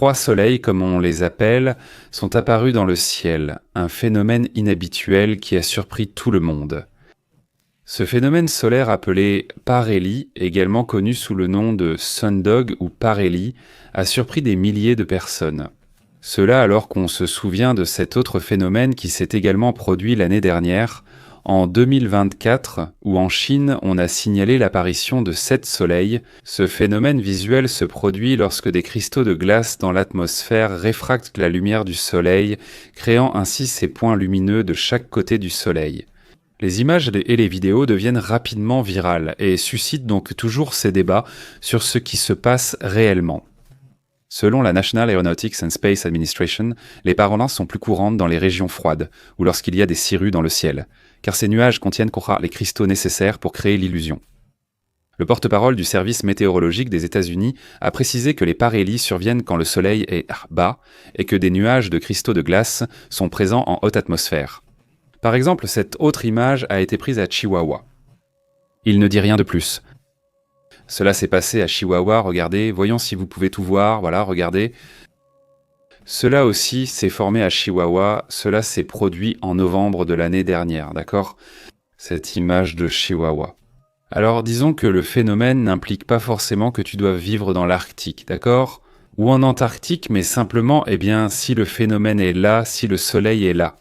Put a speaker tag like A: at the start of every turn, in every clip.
A: 3 soleils, comme on les appelle, sont apparus dans le ciel, un phénomène inhabituel qui a surpris tout le monde. Ce phénomène solaire appelé parhélie, également connu sous le nom de sundog ou parhélie, a surpris des milliers de personnes. Cela alors qu'on se souvient de cet autre phénomène qui s'est également produit l'année dernière, en 2024, où en Chine on a signalé l'apparition de 7 soleils. Ce phénomène visuel se produit lorsque des cristaux de glace dans l'atmosphère réfractent la lumière du soleil, créant ainsi ces points lumineux de chaque côté du soleil. Les images et les vidéos deviennent rapidement virales et suscitent donc toujours ces débats sur ce qui se passe réellement. Selon la National Aeronautics and Space Administration, les parolances sont plus courantes dans les régions froides ou lorsqu'il y a des cirrus dans le ciel, car ces nuages contiennent les cristaux nécessaires pour créer l'illusion. Le porte-parole du service météorologique des États-Unis a précisé que les parhélies surviennent quand le soleil est bas et que des nuages de cristaux de glace sont présents en haute atmosphère. Par exemple, cette autre image a été prise à Chihuahua. Il ne dit rien de plus. Cela s'est passé à Chihuahua, regardez, voyons si vous pouvez tout voir, voilà, regardez. Cela aussi s'est formé à Chihuahua, cela s'est produit en novembre de l'année dernière, d'accord ? Cette image de Chihuahua. Alors disons que le phénomène n'implique pas forcément que tu doives vivre dans l'Arctique, d'accord ? Ou en Antarctique, mais simplement, si le phénomène est là, si le soleil est là.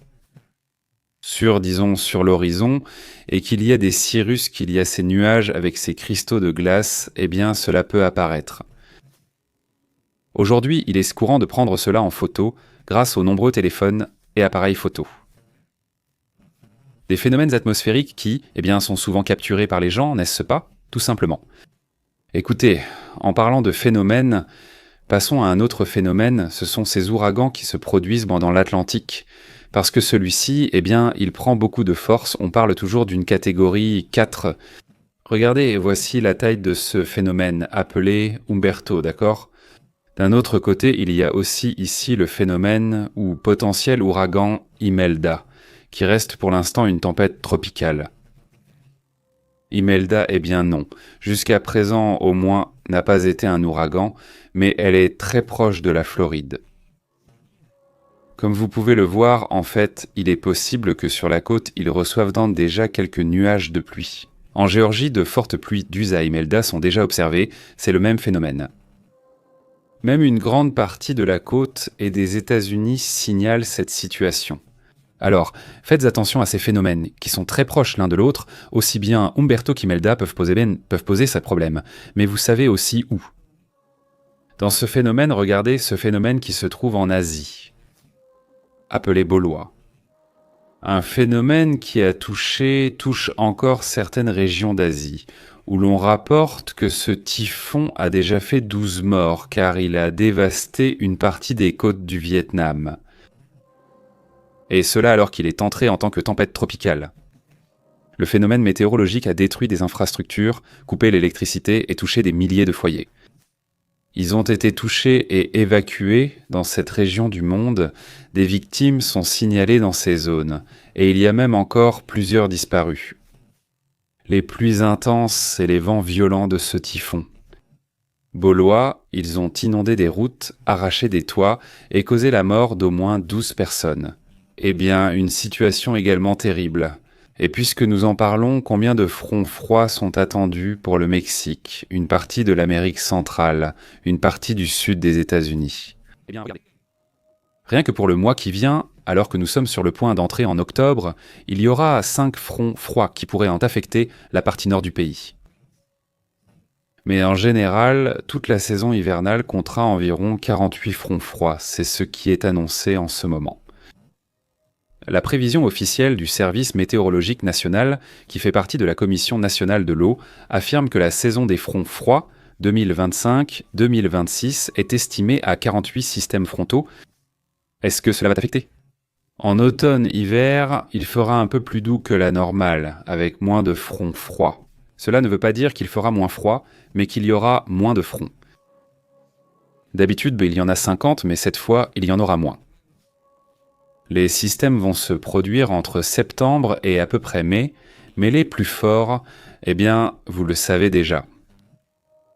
A: Sur l'horizon, et qu'il y a des cirrus, qu'il y a ces nuages avec ces cristaux de glace, cela peut apparaître. Aujourd'hui, il est courant de prendre cela en photo grâce aux nombreux téléphones et appareils photo. Des phénomènes atmosphériques qui, sont souvent capturés par les gens, n'est-ce pas ? Tout simplement. Écoutez, en parlant de phénomènes, passons à un autre phénomène, ce sont ces ouragans qui se produisent dans l'Atlantique. Parce que celui-ci, il prend beaucoup de force, on parle toujours d'une catégorie 4. Regardez, voici la taille de ce phénomène appelé Umberto, d'accord ? D'un autre côté, il y a aussi ici le phénomène ou potentiel ouragan Imelda, qui reste pour l'instant une tempête tropicale. Imelda, non. Jusqu'à présent, au moins, n'a pas été un ouragan, mais elle est très proche de la Floride. Comme vous pouvez le voir, en fait, il est possible que sur la côte, ils reçoivent déjà quelques nuages de pluie. En Géorgie, de fortes pluies dues à Imelda sont déjà observées, c'est le même phénomène. Même une grande partie de la côte et des États-Unis signale cette situation. Alors, faites attention à ces phénomènes, qui sont très proches l'un de l'autre, aussi bien Umberto qu'Imelda peuvent poser ces problèmes, mais vous savez aussi où. Dans ce phénomène, regardez ce phénomène qui se trouve en Asie, appelé Bolois. Un phénomène qui touche encore certaines régions d'Asie, où l'on rapporte que ce typhon a déjà fait 12 morts, car il a dévasté une partie des côtes du Vietnam. Et cela alors qu'il est entré en tant que tempête tropicale. Le phénomène météorologique a détruit des infrastructures, coupé l'électricité et touché des milliers de foyers. Ils ont été touchés et évacués dans cette région du monde. Des victimes sont signalées dans ces zones, et il y a même encore plusieurs disparus. Les pluies intenses et les vents violents de ce typhon. Bolois, ils ont inondé des routes, arraché des toits et causé la mort d'au moins 12 personnes. Une situation également terrible. Et puisque nous en parlons, combien de fronts froids sont attendus pour le Mexique, une partie de l'Amérique centrale, une partie du sud des États-Unis ? Regardez. Rien que pour le mois qui vient, alors que nous sommes sur le point d'entrer en octobre, il y aura 5 fronts froids qui pourraient affecter la partie nord du pays. Mais en général, toute la saison hivernale comptera environ 48 fronts froids, c'est ce qui est annoncé en ce moment. La prévision officielle du Service météorologique national, qui fait partie de la Commission nationale de l'eau, affirme que la saison des fronts froids 2025-2026 est estimée à 48 systèmes frontaux. Est-ce que cela va t'affecter ? En automne-hiver, il fera un peu plus doux que la normale, avec moins de fronts froids. Cela ne veut pas dire qu'il fera moins froid, mais qu'il y aura moins de fronts. D'habitude, il y en a 50, mais cette fois, il y en aura moins. Les systèmes vont se produire entre septembre et à peu près mai, mais les plus forts, vous le savez déjà.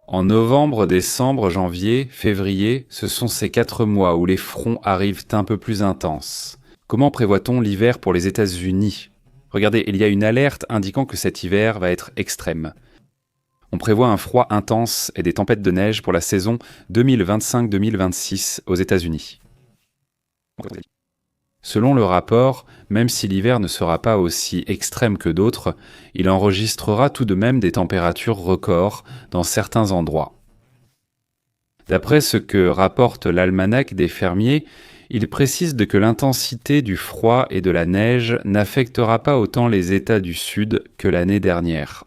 A: En novembre, décembre, janvier, février, ce sont ces 4 mois où les fronts arrivent un peu plus intenses. Comment prévoit-on l'hiver pour les États-Unis ? Regardez, il y a une alerte indiquant que cet hiver va être extrême. On prévoit un froid intense et des tempêtes de neige pour la saison 2025-2026 aux États-Unis. Selon le rapport, même si l'hiver ne sera pas aussi extrême que d'autres, il enregistrera tout de même des températures records dans certains endroits. D'après ce que rapporte l'almanach des fermiers, il précise que l'intensité du froid et de la neige n'affectera pas autant les États du Sud que l'année dernière.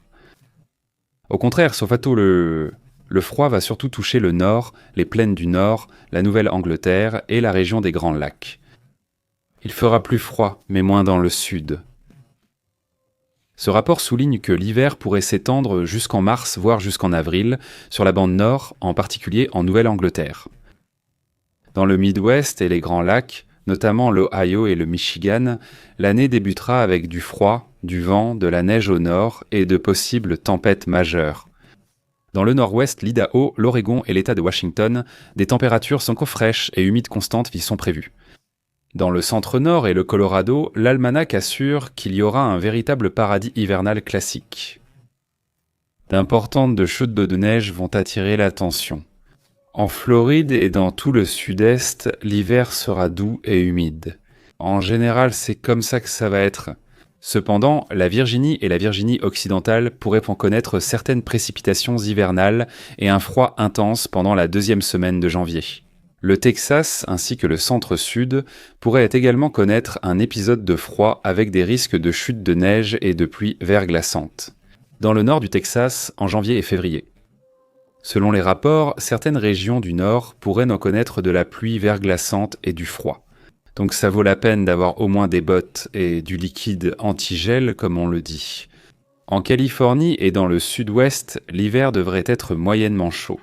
A: Au contraire, Sofato, le froid va surtout toucher le Nord, les plaines du Nord, la Nouvelle-Angleterre et la région des Grands Lacs. Il fera plus froid, mais moins dans le Sud. Ce rapport souligne que l'hiver pourrait s'étendre jusqu'en mars, voire jusqu'en avril, sur la bande nord, en particulier en Nouvelle-Angleterre. Dans le Midwest et les Grands Lacs, notamment l'Ohio et le Michigan, l'année débutera avec du froid, du vent, de la neige au nord et de possibles tempêtes majeures. Dans le nord-ouest, l'Idaho, l'Oregon et l'État de Washington, des températures fraîches et humides constantes y sont prévues. Dans le centre-nord et le Colorado, l'almanach assure qu'il y aura un véritable paradis hivernal classique. D'importantes chutes de neige vont attirer l'attention. En Floride et dans tout le sud-est, l'hiver sera doux et humide. En général, c'est comme ça que ça va être. Cependant, la Virginie et la Virginie occidentale pourraient en connaître certaines précipitations hivernales et un froid intense pendant la 2e semaine de janvier. Le Texas ainsi que le centre-sud pourraient également connaître un épisode de froid avec des risques de chute de neige et de pluie verglaçante. Dans le nord du Texas, en janvier et février. Selon les rapports, certaines régions du nord pourraient en connaître de la pluie verglaçante et du froid. Donc ça vaut la peine d'avoir au moins des bottes et du liquide anti-gel, comme on le dit. En Californie et dans le sud-ouest, l'hiver devrait être moyennement chaud.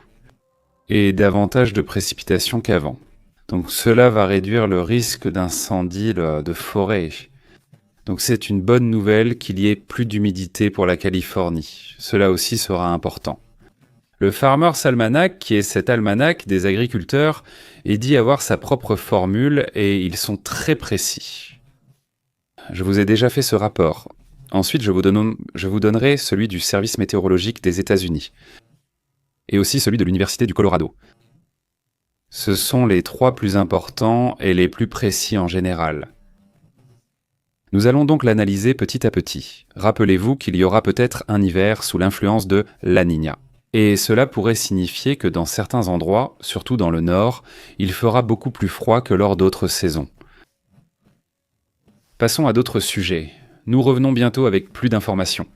A: Et davantage de précipitations qu'avant. Donc cela va réduire le risque d'incendie de forêt. Donc c'est une bonne nouvelle qu'il y ait plus d'humidité pour la Californie. Cela aussi sera important. Le Farmer's Almanac, qui est cet almanach des agriculteurs, est dit avoir sa propre formule et ils sont très précis. Je vous ai déjà fait ce rapport. Ensuite, je vous donnerai celui du service météorologique des États-Unis. Et aussi celui de l'Université du Colorado. Ce sont les 3 plus importants et les plus précis en général. Nous allons donc l'analyser petit à petit. Rappelez-vous qu'il y aura peut-être un hiver sous l'influence de La Niña. Et cela pourrait signifier que dans certains endroits, surtout dans le nord, il fera beaucoup plus froid que lors d'autres saisons. Passons à d'autres sujets. Nous revenons bientôt avec plus d'informations.